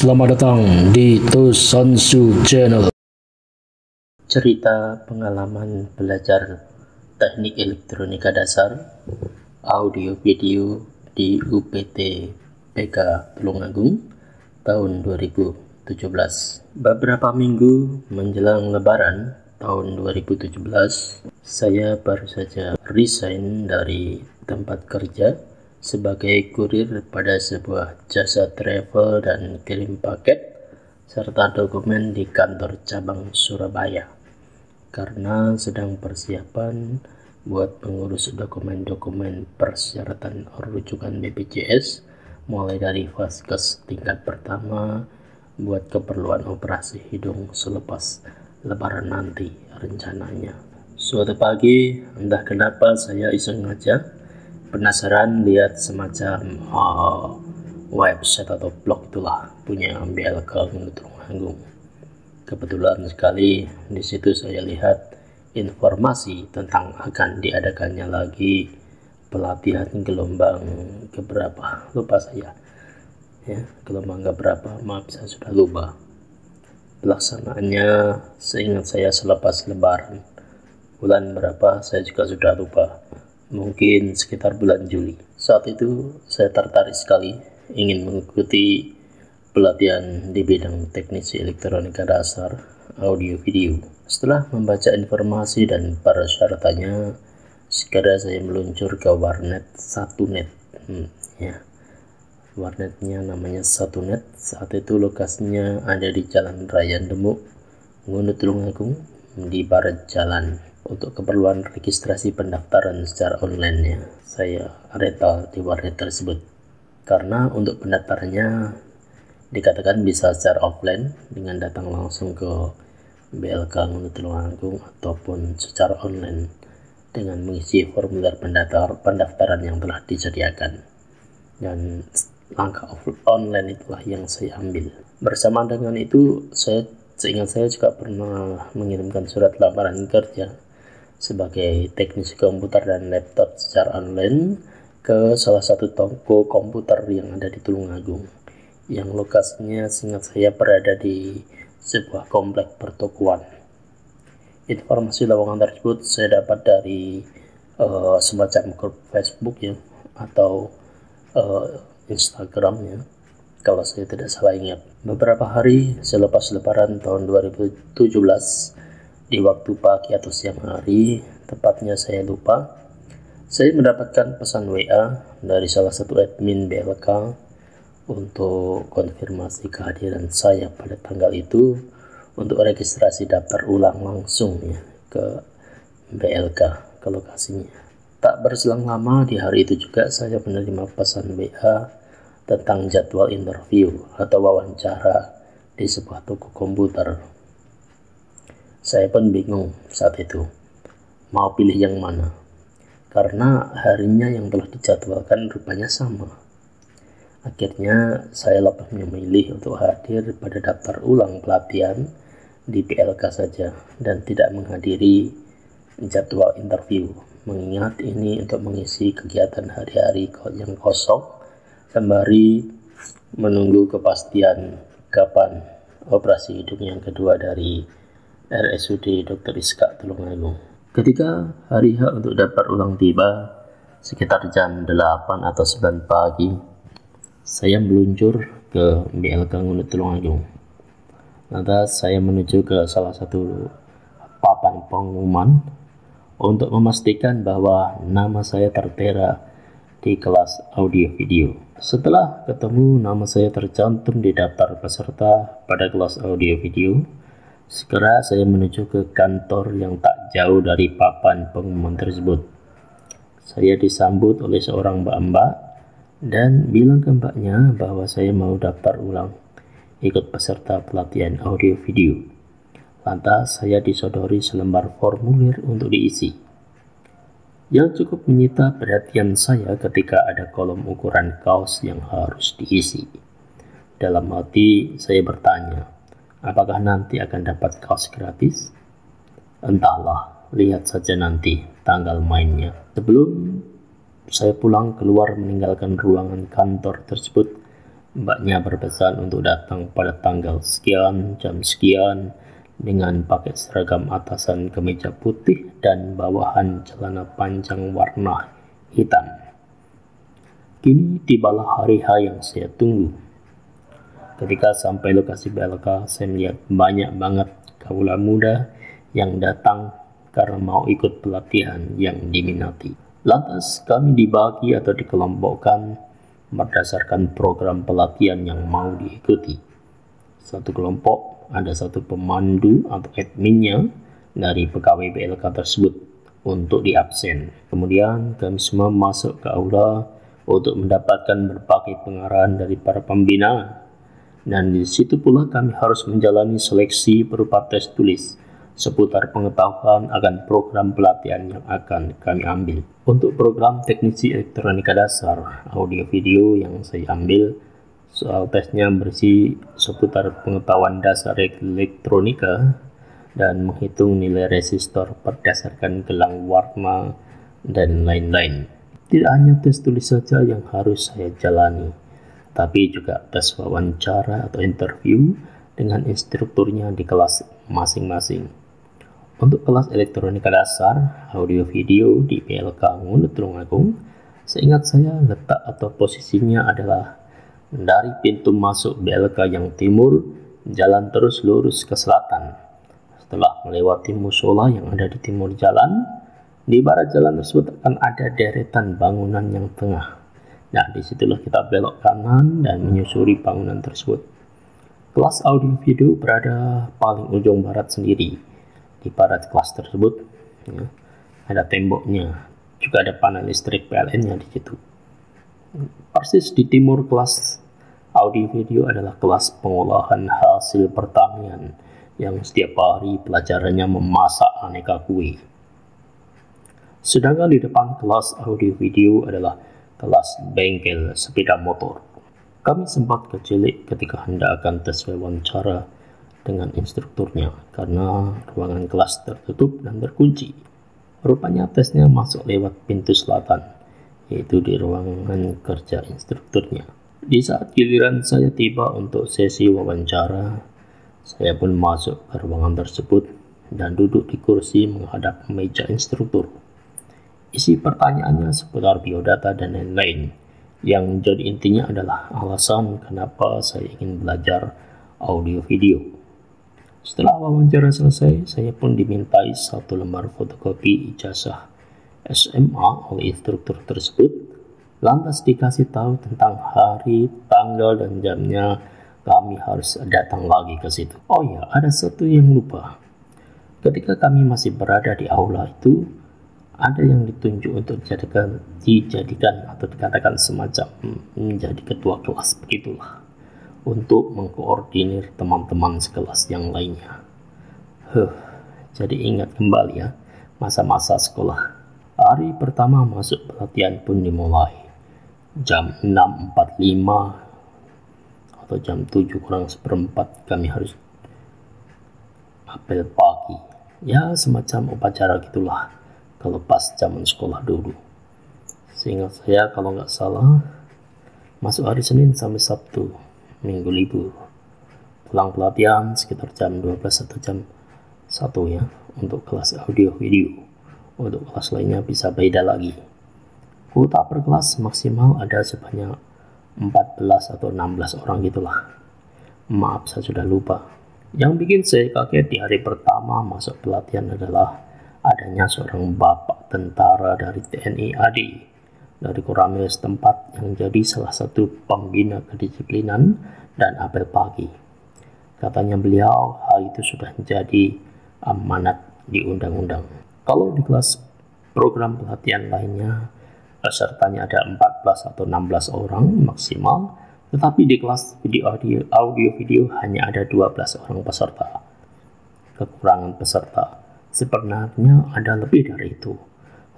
Selamat datang di Tosansu Channel. Cerita pengalaman belajar teknik elektronika dasar audio video di UPT PK Tulungagung tahun 2017. Beberapa minggu menjelang Lebaran tahun 2017, saya baru saja resign dari tempat kerja sebagai kurir pada sebuah jasa travel dan kirim paket serta dokumen di kantor cabang Surabaya, karena sedang persiapan buat mengurus dokumen-dokumen persyaratan rujukan BPJS mulai dari vaskes tingkat pertama buat keperluan operasi hidung selepas Lebaran nanti rencananya. Suatu pagi, entah kenapa saya iseng aja penasaran lihat semacam website atau blog itulah punya BLK Tulungagung. Kebetulan sekali di situ saya lihat informasi tentang akan diadakannya lagi pelatihan gelombang keberapa, lupa saya ya, gelombang keberapa, maaf saya sudah lupa. Pelaksanaannya seingat saya selepas Lebaran, bulan berapa saya juga sudah lupa, mungkin sekitar bulan Juli. Saat itu saya tertarik sekali ingin mengikuti pelatihan di bidang teknisi elektronika dasar audio video. Setelah membaca informasi dan persyaratannya, segera saya meluncur ke warnet Satunet. Warnetnya namanya Satunet. Saat itu lokasinya ada di Jalan Raya Demuk, Ngunut Tulungagung, di barat jalan. Untuk keperluan registrasi pendaftaran secara online saya rental di warnet tersebut. Karena untuk pendaftarannya dikatakan bisa secara offline dengan datang langsung ke BLK Ngunut Tulungagung ataupun secara online dengan mengisi formulir pendaftaran yang telah disediakan. Dan langkah online itulah yang saya ambil. Bersamaan dengan itu, seingat saya juga pernah mengirimkan surat lamaran kerja sebagai teknisi komputer dan laptop secara online ke salah satu toko komputer yang ada di Tulungagung, yang lokasinya seingat saya berada di sebuah komplek pertokoan. Informasi lowongan tersebut saya dapat dari semacam grup Facebook ya, atau Instagram ya, kalau saya tidak salah ingat. Beberapa hari selepas Lebaran tahun 2017, di waktu pagi atau siang hari, tepatnya saya lupa, saya mendapatkan pesan WA dari salah satu admin BLK untuk konfirmasi kehadiran saya pada tanggal itu untuk registrasi daftar ulang langsung ya ke BLK, ke lokasinya. Tak berselang lama di hari itu juga saya menerima pesan WA tentang jadwal interview atau wawancara di sebuah toko komputer. Saya pun bingung saat itu mau pilih yang mana, karena harinya yang telah dijadwalkan rupanya sama. Akhirnya saya lebih memilih untuk hadir pada daftar ulang pelatihan di BLK saja dan tidak menghadiri jadwal interview, mengingat ini untuk mengisi kegiatan hari-hari yang kosong sembari menunggu kepastian kapan operasi hidung yang kedua dari RSUD Dr. Iska Tulungagung. Ketika hari H untuk daftar ulang tiba, sekitar jam 8 atau 9 pagi, saya meluncur ke BLK Ngunut Tulungagung. Lantas saya menuju ke salah satu papan pengumuman untuk memastikan bahwa nama saya tertera di kelas audio video. Setelah ketemu nama saya tercantum di daftar peserta pada kelas audio video, segera saya menuju ke kantor yang tak jauh dari papan pengumuman tersebut. Saya disambut oleh seorang mbak-mbak dan bilang ke mbaknya bahwa saya mau daftar ulang ikut peserta pelatihan audio video. Lantas saya disodori selembar formulir untuk diisi, yang cukup menyita perhatian saya ketika ada kolom ukuran kaos yang harus diisi. Dalam hati saya bertanya, apakah nanti akan dapat kaos gratis? Entahlah, lihat saja nanti tanggal mainnya. Sebelum saya pulang keluar meninggalkan ruangan kantor tersebut, Mbaknya berpesan untuk datang pada tanggal sekian, jam sekian, dengan pakai seragam atasan kemeja putih dan bawahan celana panjang warna hitam. Kini tibalah hari H yang saya tunggu. Ketika sampai lokasi BLK, saya melihat banyak banget kaula muda yang datang karena mau ikut pelatihan yang diminati. Lantas kami dibagi atau dikelompokkan berdasarkan program pelatihan yang mau diikuti. Satu kelompok ada satu pemandu atau adminnya dari pegawai BLK tersebut untuk diabsen. Kemudian kami semua masuk ke aula untuk mendapatkan berbagai pengarahan dari para pembina, dan di situ pula kami harus menjalani seleksi berupa tes tulis seputar pengetahuan akan program pelatihan yang akan kami ambil. Untuk program teknisi elektronika dasar audio video yang saya ambil, soal tesnya berisi seputar pengetahuan dasar elektronika dan menghitung nilai resistor berdasarkan gelang warna dan lain-lain. Tidak hanya tes tulis saja yang harus saya jalani, tapi juga tes wawancara atau interview dengan instrukturnya di kelas masing-masing. Untuk kelas elektronika dasar audio video di PLK Ngunut Tulungagung, seingat saya letak atau posisinya adalah dari pintu masuk BLK yang timur, jalan terus lurus ke selatan. Setelah melewati musola yang ada di timur jalan, di barat jalan tersebut akan ada deretan bangunan yang tengah. Nah, disitulah kita belok kanan dan menyusuri bangunan tersebut. Kelas audio video berada paling ujung barat sendiri. Di barat kelas tersebut ya, ada temboknya, juga ada panel listrik PLN-nya di situ. Persis di timur kelas audio video adalah kelas pengolahan hasil pertanian yang setiap hari pelajarannya memasak aneka kue. Sedangkan di depan kelas audio video adalah kelas bengkel sepeda motor. Kami sempat kecelik ketika hendak akan tes wawancara dengan instrukturnya karena ruangan kelas tertutup dan terkunci. Rupanya tesnya masuk lewat pintu selatan, yaitu di ruangan kerja instrukturnya. Di saat giliran saya tiba untuk sesi wawancara, saya pun masuk ke ruangan tersebut dan duduk di kursi menghadap meja instruktur. Isi pertanyaannya seputar biodata dan lain-lain, yang menjadi intinya adalah alasan kenapa saya ingin belajar audio video. Setelah wawancara selesai, saya pun dimintai satu lembar fotokopi ijazah SMA oleh instruktur tersebut. Lantas dikasih tahu tentang hari, tanggal, dan jamnya kami harus datang lagi ke situ. Oh ya, ada satu yang lupa. Ketika kami masih berada di aula itu, ada yang ditunjuk untuk dijadikan atau dikatakan semacam menjadi ketua kelas, begitulah, untuk mengkoordinir teman-teman sekelas yang lainnya. Jadi ingat kembali ya, masa-masa sekolah. Hari pertama masuk pelatihan pun dimulai. Jam 6.45 atau jam 7:04 kami harus apel pagi. Ya, semacam upacara gitulah, kalau pas zaman sekolah dulu. Seingat saya, kalau nggak salah, masuk hari Senin sampai Sabtu, minggu libur. Pulang pelatihan sekitar jam 12 atau jam 1 ya, untuk kelas audio video. Untuk kelas lainnya bisa beda lagi. Kuota per kelas maksimal ada sebanyak 14 atau 16 orang gitulah. Maaf, saya sudah lupa. Yang bikin saya kaget di hari pertama masuk pelatihan adalah adanya seorang bapak tentara dari TNI AD dari Koramil setempat yang jadi salah satu pembina kedisiplinan dan apel pagi. Katanya beliau hal itu sudah menjadi amanat di undang-undang. Kalau di kelas program pelatihan lainnya, pesertanya ada 14 atau 16 orang maksimal, tetapi di kelas audio video hanya ada 12 orang peserta. Kekurangan peserta sebenarnya ada lebih dari itu,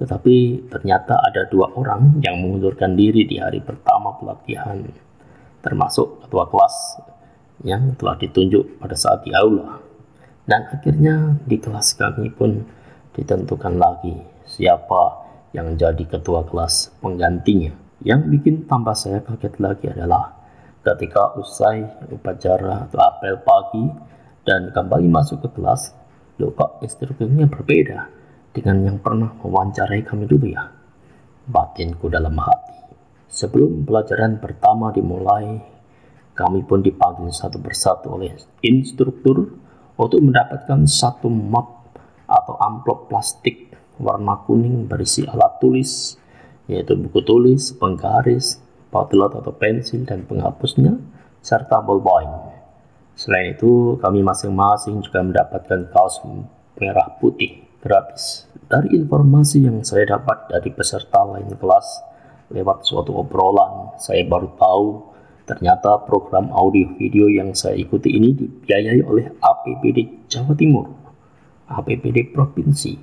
tetapi ternyata ada 2 orang yang mengundurkan diri di hari pertama pelatihan, termasuk ketua kelas yang telah ditunjuk pada saat di aula. Dan akhirnya di kelas kami pun ditentukan lagi siapa yang jadi ketua kelas penggantinya. Yang bikin tambah saya kaget lagi adalah Ketika usai upacara atau apel pagi dan kembali masuk ke kelas, loh kok instrukturnya berbeda dengan yang pernah mewawancarai kami dulu ya? Batinku dalam hati. Sebelum pelajaran pertama dimulai, kami pun dipanggil satu persatu oleh instruktur untuk mendapatkan satu map atau amplop plastik warna kuning berisi alat tulis, yaitu buku tulis, penggaris, potlot atau pensil dan penghapusnya, serta ballpoint. Selain itu, kami masing-masing juga mendapatkan kaos merah putih gratis. Dari informasi yang saya dapat dari peserta lain kelas, lewat suatu obrolan, saya baru tahu ternyata program audio video yang saya ikuti ini dibiayai oleh APBD Jawa Timur, APBD Provinsi.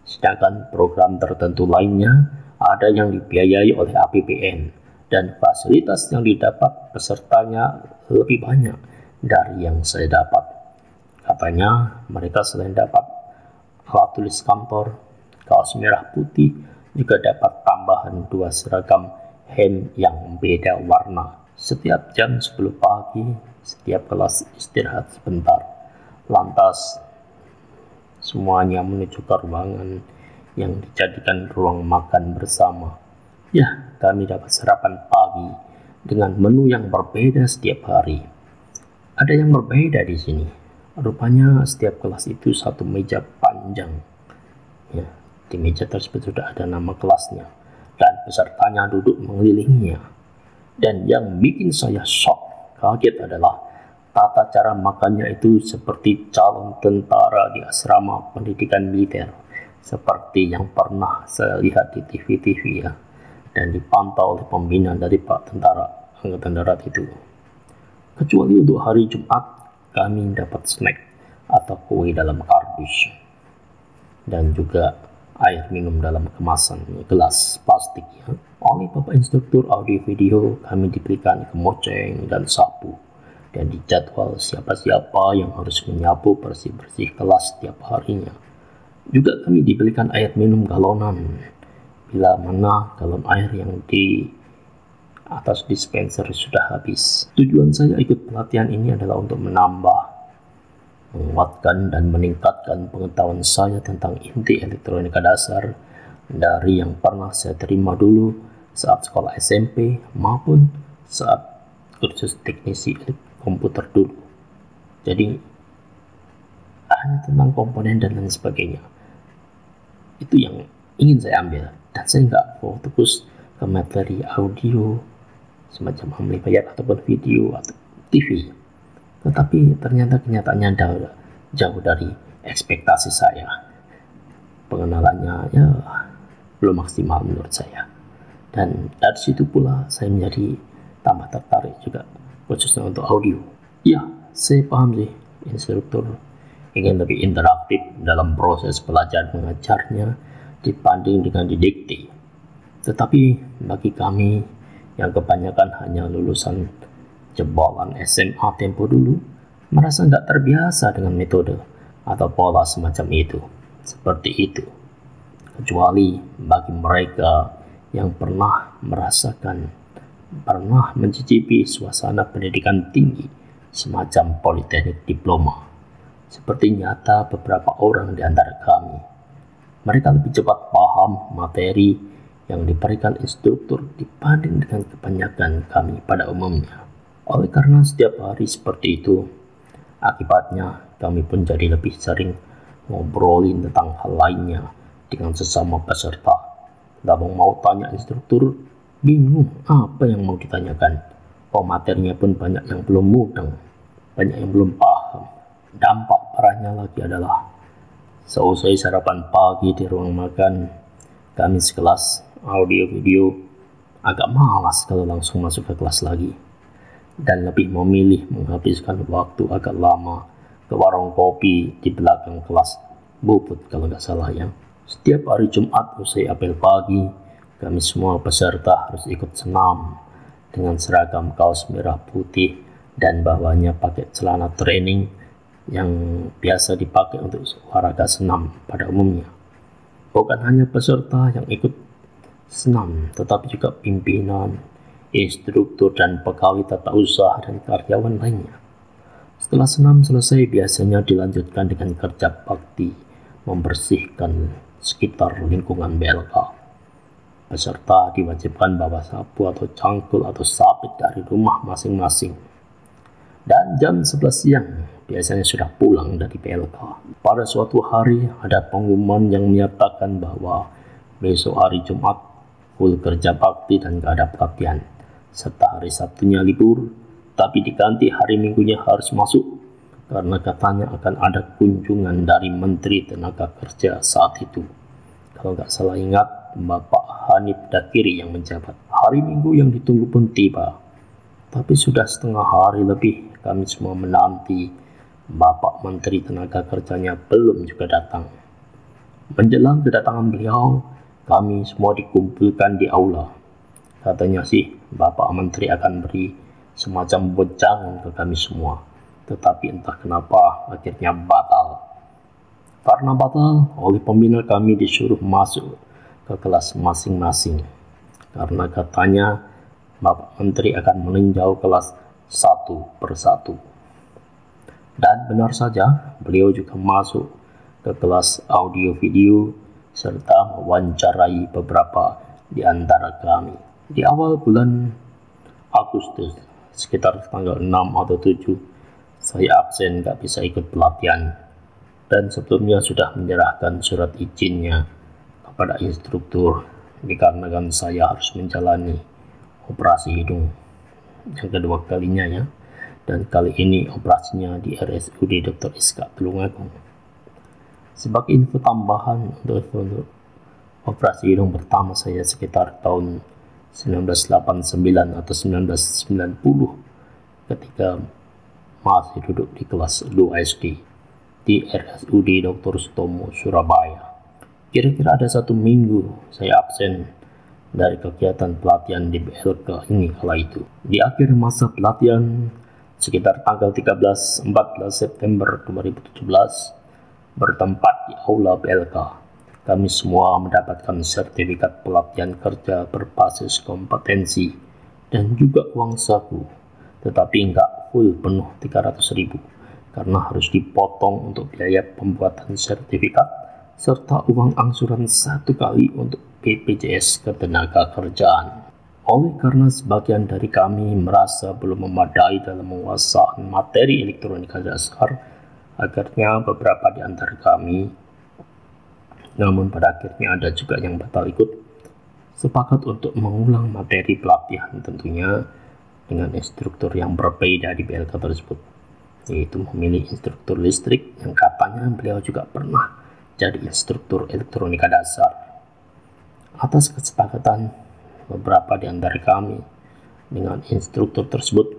Sedangkan program tertentu lainnya ada yang dibiayai oleh APBN. Dan fasilitas yang didapat pesertanya lebih banyak dari yang saya dapat. Katanya mereka selain dapat alat tulis kantor, kaos merah putih, juga dapat tambahan 2 seragam hem yang beda warna. Setiap jam 10 pagi, setiap kelas istirahat sebentar. Lantas semuanya menuju ke ruangan yang dijadikan ruang makan bersama. Ya, kami dapat sarapan pagi dengan menu yang berbeda setiap hari. Ada yang berbeda di sini. Rupanya setiap kelas itu satu meja panjang. Ya, di meja tersebut sudah ada nama kelasnya dan pesertanya duduk mengelilinginya. Dan yang bikin saya shock, kaget adalah tata cara makannya itu seperti calon tentara di asrama pendidikan militer, seperti yang pernah saya lihat di TV-TV ya, dan dipantau oleh pembina dari Pak Tentara Angkatan Darat itu. Kecuali untuk hari Jumat, kami dapat snack atau kue dalam kardus dan juga air minum dalam kemasan gelas plastik ya. Oleh Bapak Instruktur audio video, kami diberikan kemoceng dan sapu dan dijadwal siapa-siapa yang harus menyapu bersih-bersih kelas setiap harinya. Juga kami diberikan air minum galonan bila mana galon air yang di atas dispenser sudah habis. Tujuan saya ikut pelatihan ini adalah untuk menguatkan dan meningkatkan pengetahuan saya tentang inti elektronika dasar dari yang pernah saya terima dulu saat sekolah SMP maupun saat kursus teknisi komputer dulu. Jadi hanya tentang komponen dan lain sebagainya. Itu yang ingin saya ambil. Dan saya nggak fokus ke materi audio semacam amplifier ataupun video atau TV. Tetapi ternyata kenyataannya jauh dari ekspektasi saya. Pengenalannya ya belum maksimal menurut saya. Dan dari situ pula saya menjadi tambah tertarik juga khususnya untuk audio. Ya, saya paham sih instruktur ingin lebih interaktif dalam proses belajar mengajarnya dibanding dengan didikte. Tetapi bagi kami yang kebanyakan hanya lulusan jebolan SMA tempo dulu, merasa nggak terbiasa dengan metode atau pola semacam itu. Seperti itu. Kecuali bagi mereka yang pernah mencicipi suasana pendidikan tinggi semacam politeknik diploma. Seperti nyata beberapa orang di antara kami. Mereka lebih cepat paham materi yang diberikan instruktur dibanding dengan kebanyakan kami pada umumnya. Oleh karena setiap hari seperti itu, akibatnya kami pun jadi lebih sering ngobrolin tentang hal lainnya dengan sesama peserta. Lalu mau tanya instruktur, bingung apa yang mau ditanyakan. Materinya pun banyak yang belum mudeng, banyak yang belum paham. Dampak parahnya lagi adalah seusai sarapan pagi di ruang makan, kami sekelas audio video agak malas kalau langsung masuk ke kelas lagi dan lebih memilih menghabiskan waktu agak lama ke warung kopi di belakang kelas Buput kalau nggak salah ya. Setiap hari Jumat usai apel pagi, kami semua peserta harus ikut senam dengan seragam kaos merah putih dan bawahnya pakai celana training yang biasa dipakai untuk olahraga senam pada umumnya. Bukan hanya peserta yang ikut senam, tetapi juga pimpinan, instruktur dan pegawai tata usaha dan karyawan lainnya. Setelah senam selesai, biasanya dilanjutkan dengan kerja bakti membersihkan sekitar lingkungan BLK. Peserta diwajibkan bawa sapu atau cangkul atau sabit dari rumah masing-masing. Dan jam 11 siang biasanya sudah pulang dari BLK. Pada suatu hari ada pengumuman yang menyatakan bahwa besok hari Jumat full kerja bakti dan gak ada pelatihan, serta hari Sabtunya libur, tapi diganti hari Minggunya harus masuk karena katanya akan ada kunjungan dari Menteri Tenaga Kerja saat itu. Kalau nggak salah ingat, Bapak Hanif Dakiri yang menjabat. Hari Minggu yang ditunggu pun tiba, tapi sudah setengah hari lebih kami semua menanti Bapak Menteri Tenaga Kerjanya belum juga datang. Menjelang kedatangan beliau, kami semua dikumpulkan di aula. Katanya sih Bapak Menteri akan beri semacam wejangan ke kami semua, tetapi entah kenapa akhirnya batal. Karena batal, oleh pembina kami disuruh masuk ke kelas masing-masing, karena katanya Bapak Menteri akan meninjau kelas satu persatu. Dan benar saja, beliau juga masuk ke kelas audio video serta mewawancarai beberapa di antara kami. Di awal bulan Agustus, sekitar tanggal 6 atau 7, saya absen gak bisa ikut pelatihan, dan sebelumnya sudah menyerahkan surat izinnya kepada instruktur dikarenakan saya harus menjalani operasi hidung yang kedua kalinya ya, dan kali ini operasinya di RSUD Dr. Iska Tulungagung. Sebagai info tambahan, untuk operasi hidung pertama saya sekitar tahun 1989 atau 1990 ketika masih duduk di kelas 2 SD di RSUD Dr. Sutomo, Surabaya. Kira-kira ada 1 minggu saya absen dari kegiatan pelatihan di BLK ini kala itu. Di akhir masa pelatihan, sekitar tanggal 13-14 September 2017, bertempat di aula BLK, kami semua mendapatkan sertifikat pelatihan kerja berbasis kompetensi dan juga uang saku, tetapi enggak full penuh 300.000 karena harus dipotong untuk biaya pembuatan sertifikat serta uang angsuran 1 kali untuk BPJS Ketenagakerjaan. Oleh karena sebagian dari kami merasa belum memadai dalam menguasai materi elektronika dasar, akhirnya beberapa di antara kami, namun pada akhirnya ada juga yang batal ikut, sepakat untuk mengulang materi pelatihan tentunya dengan instruktur yang berbeda di BLK tersebut, yaitu memilih instruktur listrik yang katanya beliau juga pernah jadi instruktur elektronika dasar. Atas kesepakatan beberapa di antara kami dengan instruktur tersebut,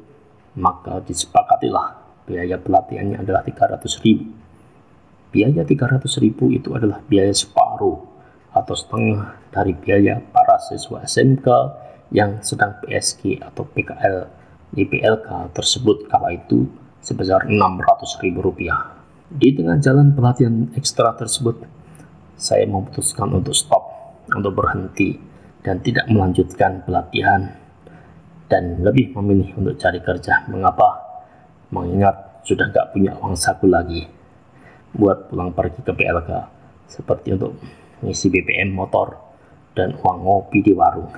maka disepakatilah biaya pelatihannya adalah 300.000. Biaya 300.000 itu adalah biaya separuh atau setengah dari biaya para siswa SMK yang sedang PSG atau PKL di PLK tersebut kala itu sebesar Rp600.000. Di tengah jalan pelatihan ekstra tersebut, saya memutuskan untuk stop, untuk berhenti dan tidak melanjutkan pelatihan dan lebih memilih untuk cari kerja. Mengapa? Mengingat sudah gak punya uang saku lagi buat pulang pergi ke PLK, seperti untuk mengisi BBM motor dan uang ngopi di warung.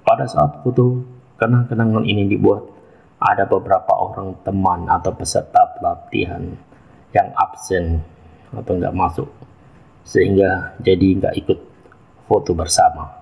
Pada saat foto kenang-kenangan ini dibuat, ada beberapa orang teman atau peserta pelatihan yang absen atau nggak masuk, sehingga jadi nggak ikut foto bersama.